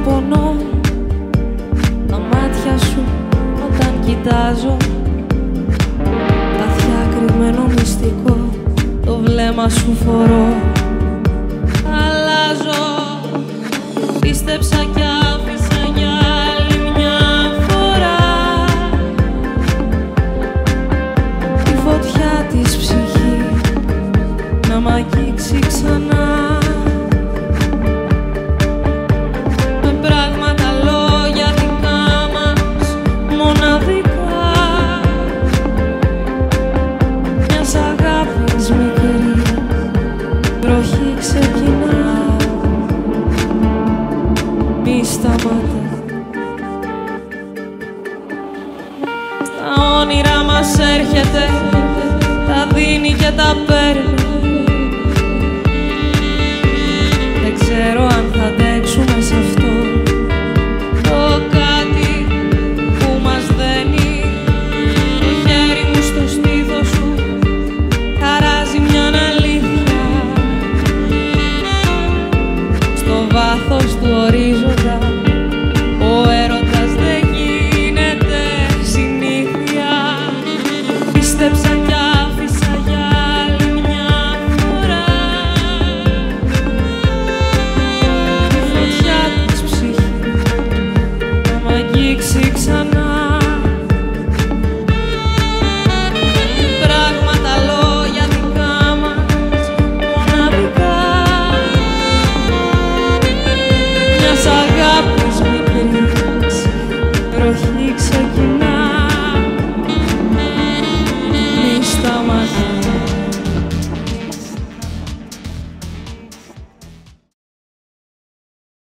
πονώ τα μάτια σου όταν κοιτάζω. Βαθιά κρυμμένο μυστικό το βλέμμα σου φορώ. Αλλάζω, πίστεψα κι άφησα για άλλη μια φορά τη φωτιά της ψυχής να μ' αγγίξει ξανά. Με πράγματα, λόγια δικά μας μοναδικά, μιας αγάπης μικρή βροχή ξεκινά. Μη σταματά. Τα όνειρα μας έρχεται, τα δίνει και τα παίρνει.